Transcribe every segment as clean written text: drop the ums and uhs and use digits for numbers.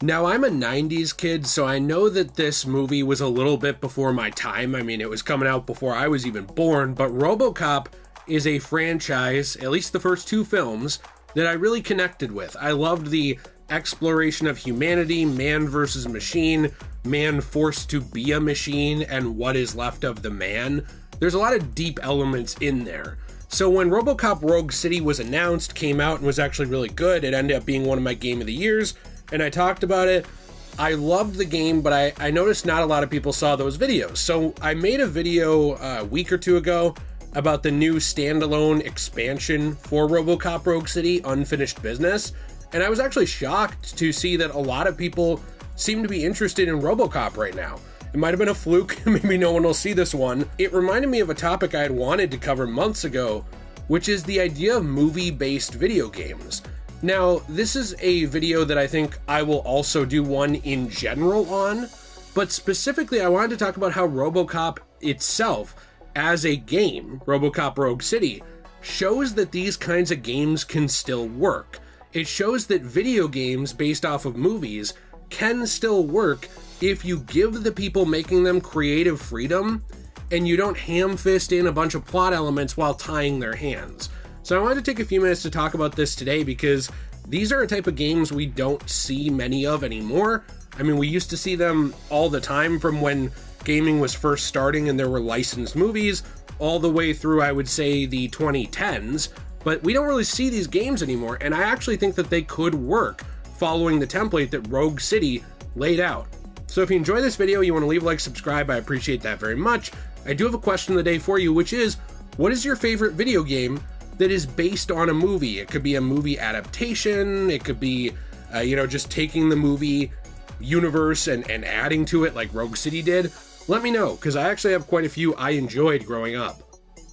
Now, I'm a 90s kid, so I know that this movie was a little bit before my time. I mean, it was coming out before I was even born, but RoboCop is a franchise, at least the first two films, that I really connected with. I loved the exploration of humanity, man versus machine, man forced to be a machine, and what is left of the man. There's a lot of deep elements in there. So when RoboCop Rogue City was announced, came out, and was actually really good, it ended up being one of my Game of the Years, and I talked about it. I loved the game, but I noticed not a lot of people saw those videos. So I made a video a week or two ago about the new standalone expansion for RoboCop Rogue City, Unfinished Business, and I was actually shocked to see that a lot of people seem to be interested in RoboCop right now. It might have been a fluke, maybe no one will see this one. It reminded me of a topic I had wanted to cover months ago, which is the idea of movie-based video games. Now, this is a video that I think I will also do one in general on, but specifically I wanted to talk about how RoboCop itself, as a game, RoboCop Rogue City, shows that these kinds of games can still work. It shows that video games based off of movies can still work if you give the people making them creative freedom and you don't ham-fist in a bunch of plot elements while tying their hands. So I wanted to take a few minutes to talk about this today because these are a type of games we don't see many of anymore. I mean, we used to see them all the time from when gaming was first starting and there were licensed movies all the way through, I would say, the 2010s, but we don't really see these games anymore, and I actually think that they could work following the template that Rogue City laid out. So if you enjoy this video, you want to leave a like, subscribe, I appreciate that very much. I do have a question of the day for you, which is, what is your favorite video game that is based on a movie? It could be a movie adaptation, it could be, just taking the movie universe and adding to it like Rogue City did. Let me know, because I actually have quite a few I enjoyed growing up.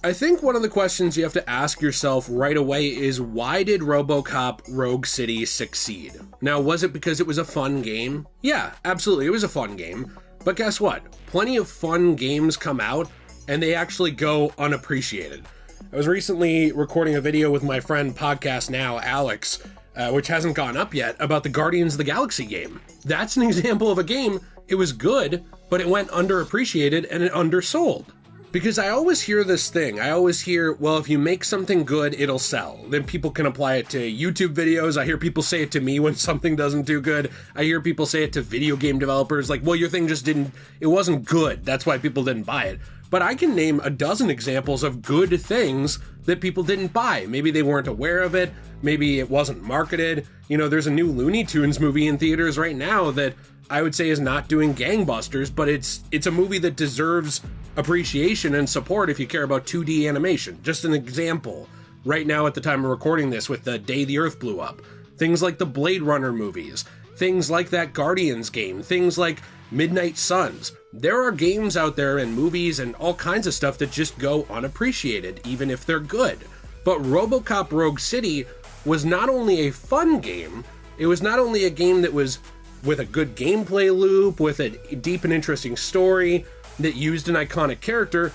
I think one of the questions you have to ask yourself right away is, why did RoboCop Rogue City succeed? Now, was it because it was a fun game? Yeah, absolutely, it was a fun game. But guess what? Plenty of fun games come out, and they actually go unappreciated. I was recently recording a video with my friend Podcast Now, Alex, which hasn't gone up yet, about the Guardians of the Galaxy game. That's an example of a game. It was good, but it went underappreciated and it undersold. Because I always hear this thing. I always hear, well, if you make something good, it'll sell. Then people can apply it to YouTube videos. I hear people say it to me when something doesn't do good. I hear people say it to video game developers, like, well, your thing just it wasn't good. That's why people didn't buy it. But I can name a dozen examples of good things that people didn't buy. Maybe they weren't aware of it. Maybe it wasn't marketed. You know, there's a new Looney Tunes movie in theaters right now that I would say is not doing gangbusters, but it's a movie that deserves appreciation and support if you care about 2D animation. Just an example right now at the time of recording this with The Day the Earth Blew Up. Things like the Blade Runner movies, things like that Guardians game, things like Midnight Suns. There are games out there and movies and all kinds of stuff that just go unappreciated, even if they're good. But RoboCop Rogue City was not only a fun game, it was not only a game that was with a good gameplay loop, with a deep and interesting story that used an iconic character,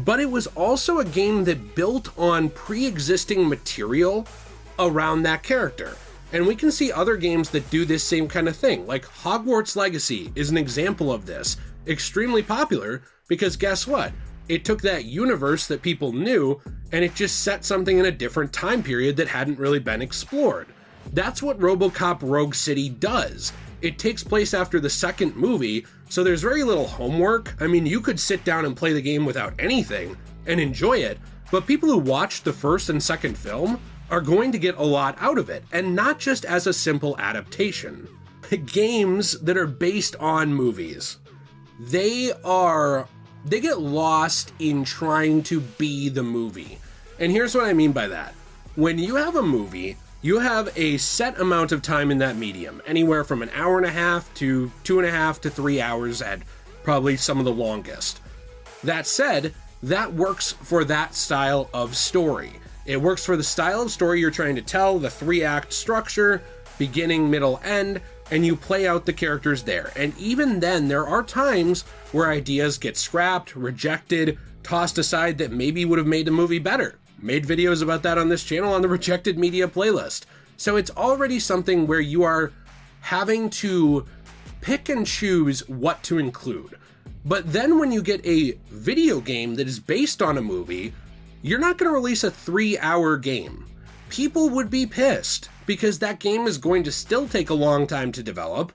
but it was also a game that built on pre-existing material around that character. And we can see other games that do this same kind of thing, like Hogwarts Legacy is an example of this. Extremely popular because guess what? It took that universe that people knew and it just set something in a different time period that hadn't really been explored. That's what RoboCop Rogue City does. It takes place after the second movie, so there's very little homework. I mean, you could sit down and play the game without anything and enjoy it, but people who watched the first and second film are going to get a lot out of it, and not just as a simple adaptation. Games that are based on movies, they get lost in trying to be the movie. And here's what I mean by that. When you have a movie, you have a set amount of time in that medium, anywhere from an hour and a half to 2.5 to 3 hours at probably some of the longest. That said, that works for that style of story. It works for the style of story you're trying to tell, the 3-act structure, beginning, middle, end, and you play out the characters there. And even then, there are times where ideas get scrapped, rejected, tossed aside that maybe would have made the movie better. Made videos about that on this channel on the Rejected Media playlist. So it's already something where you are having to pick and choose what to include. But then when you get a video game that is based on a movie, you're not going to release a 3-hour game. People would be pissed because that game is going to still take a long time to develop.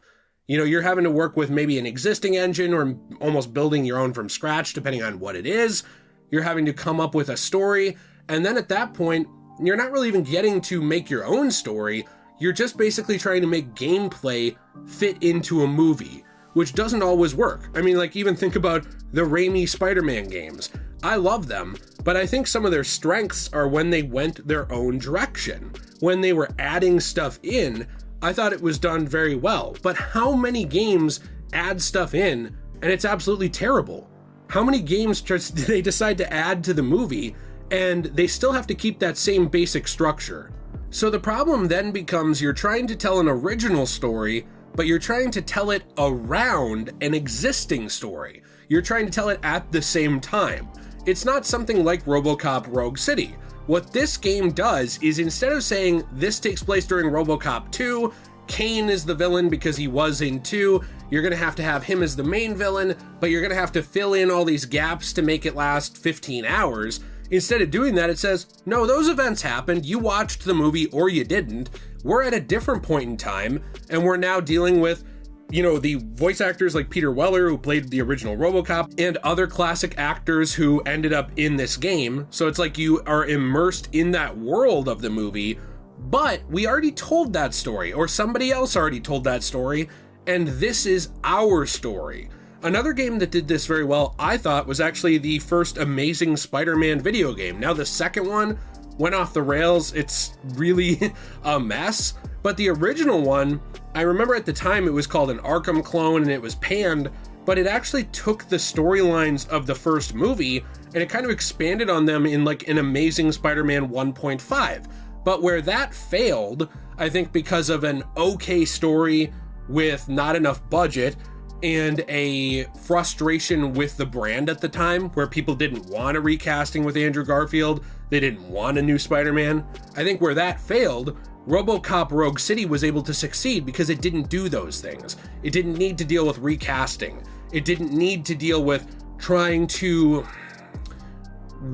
You know, you're having to work with maybe an existing engine or almost building your own from scratch, depending on what it is. You're having to come up with a story. And then at that point, you're not really even getting to make your own story. You're just basically trying to make gameplay fit into a movie, which doesn't always work. I mean, like, even think about the Raimi Spider-Man games. I love them, but I think some of their strengths are when they went their own direction. When they were adding stuff in, I thought it was done very well. But how many games add stuff in and it's absolutely terrible? How many games just do they decide to add to the movie and they still have to keep that same basic structure? So the problem then becomes you're trying to tell an original story, but you're trying to tell it around an existing story. You're trying to tell it at the same time. It's not something like RoboCop Rogue City. What this game does is, instead of saying this takes place during RoboCop 2, Kane is the villain because he was in 2, you're gonna have to have him as the main villain, but you're gonna have to fill in all these gaps to make it last 15 hours. Instead of doing that, it says, no, those events happened, you watched the movie or you didn't. We're at a different point in time, and we're now dealing with, you know, the voice actors like Peter Weller, who played the original RoboCop, and other classic actors who ended up in this game. So it's like you are immersed in that world of the movie, but we already told that story, or somebody else already told that story, and this is our story. Another game that did this very well, I thought, was actually the first Amazing Spider-Man video game. Now the second one went off the rails. It's really a mess. But the original one, I remember at the time it was called an Arkham clone and it was panned, but it actually took the storylines of the first movie and it kind of expanded on them in like an Amazing Spider-Man 1.5. But where that failed, I think because of an okay story with not enough budget and a frustration with the brand at the time, where people didn't want a recasting with Andrew Garfield, they didn't want a new Spider-Man. I think where that failed, RoboCop Rogue City was able to succeed because it didn't do those things. It didn't need to deal with recasting. It didn't need to deal with trying to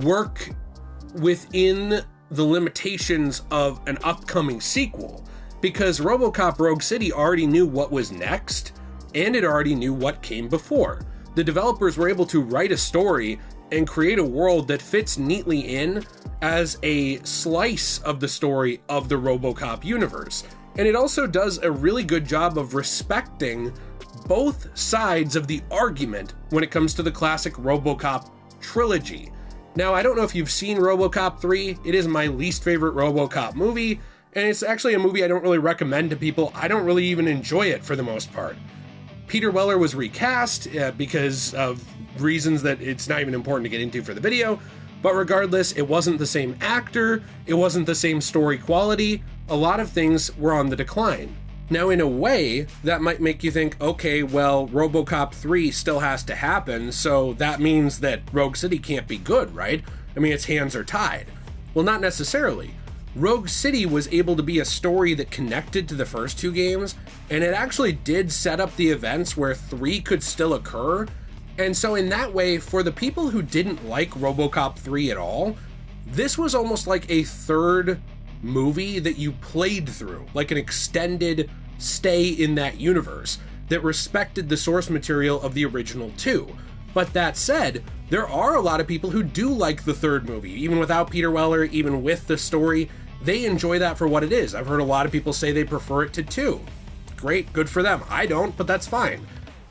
work within the limitations of an upcoming sequel, because RoboCop Rogue City already knew what was next, and it already knew what came before. The developers were able to write a story and create a world that fits neatly in as a slice of the story of the RoboCop universe. And it also does a really good job of respecting both sides of the argument when it comes to the classic RoboCop trilogy. Now, I don't know if you've seen RoboCop 3. It is my least favorite RoboCop movie, and it's actually a movie I don't really recommend to people. I don't really even enjoy it for the most part. Peter Weller was recast because of reasons that it's not even important to get into for the video, but regardless, it wasn't the same actor, it wasn't the same story quality, a lot of things were on the decline. Now, in a way, that might make you think, okay, well, RoboCop 3 still has to happen, so that means that Rogue City can't be good, right? I mean, its hands are tied. Well, not necessarily. Rogue City was able to be a story that connected to the first two games, and it actually did set up the events where 3 could still occur. And so in that way, for the people who didn't like RoboCop 3 at all, this was almost like a third movie that you played through, like an extended stay in that universe that respected the source material of the original 2. But that said, there are a lot of people who do like the third movie, even without Peter Weller, even with the story. They enjoy that for what it is. I've heard a lot of people say they prefer it to 2. Great, good for them. I don't, but that's fine.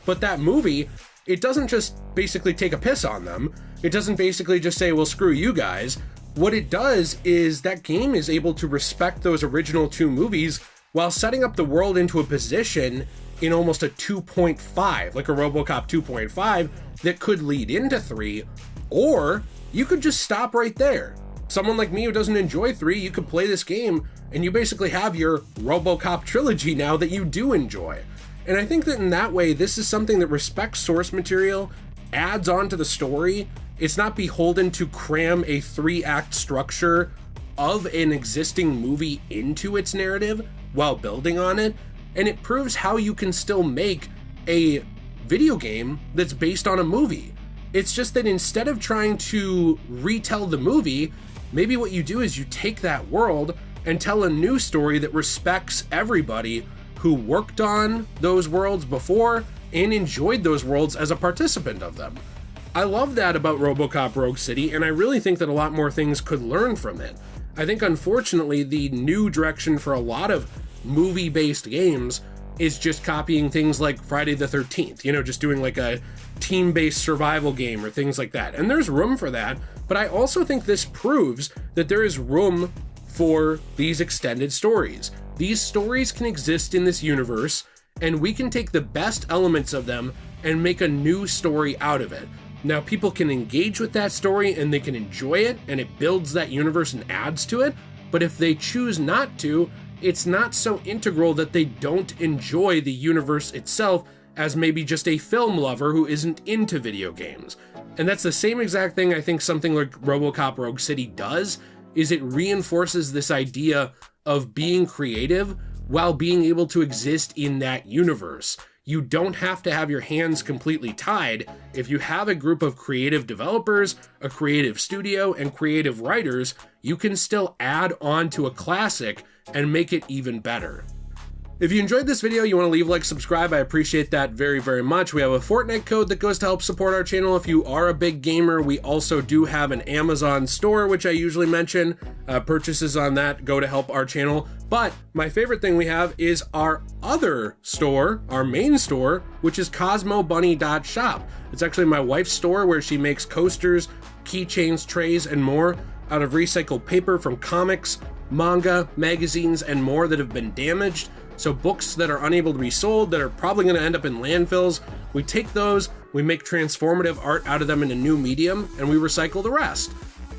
But that movie, it doesn't just basically take a piss on them. It doesn't basically just say, well, screw you guys. What it does is that game is able to respect those original 2 movies while setting up the world into a position in almost a 2.5, like a RoboCop 2.5, that could lead into 3, or you could just stop right there. Someone like me who doesn't enjoy 3, you could play this game and you basically have your RoboCop trilogy now that you do enjoy. And I think that in that way, this is something that respects source material, adds on to the story. It's not beholden to cram a 3-act structure of an existing movie into its narrative while building on it. and it proves how you can still make a video game that's based on a movie. It's just that instead of trying to retell the movie, maybe what you do is you take that world and tell a new story that respects everybody who worked on those worlds before and enjoyed those worlds as a participant of them. I love that about RoboCop Rogue City, and I really think that a lot more things could learn from it. I think, unfortunately, the new direction for a lot of movie-based games is just copying things like Friday the 13th, you know, just doing like a team-based survival game or things like that. And there's room for that, but I also think this proves that there is room for these extended stories. These stories can exist in this universe, and we can take the best elements of them and make a new story out of it. Now, people can engage with that story and they can enjoy it, and it builds that universe and adds to it, but if they choose not to, it's not so integral that they don't enjoy the universe itself as maybe just a film lover who isn't into video games. And that's the same exact thing I think something like RoboCop Rogue City does, is it reinforces this idea of being creative while being able to exist in that universe. You don't have to have your hands completely tied. If you have a group of creative developers, a creative studio, and creative writers, you can still add on to a classic and make it even better. If you enjoyed this video, you want to leave a like, subscribe, I appreciate that very, very much. We have a Fortnite code that goes to help support our channel if you are a big gamer. We also do have an Amazon store, which I usually mention. Purchases on that go to help our channel. But my favorite thing we have is our other store, our main store, which is cosmobunny.shop. It's actually my wife's store where she makes coasters, keychains, trays, and more out of recycled paper from comics, manga, magazines, and more that have been damaged. So books that are unable to be sold, that are probably going to end up in landfills, we take those, we make transformative art out of them in a new medium, and we recycle the rest.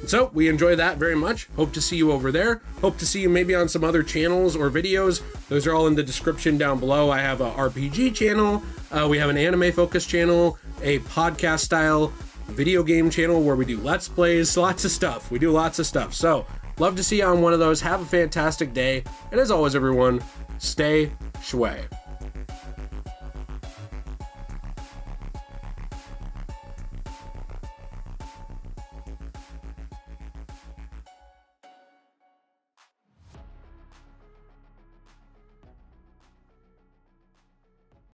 So we enjoy that very much. Hope to see you over there. Hope to see you maybe on some other channels or videos. Those are all in the description down below. I have a RPG channel, we have an anime focus channel, a podcast style video game channel where we do Let's Plays, lots of stuff. We do lots of stuff. So love to see you on one of those. Have a fantastic day. And as always, everyone, stay shway.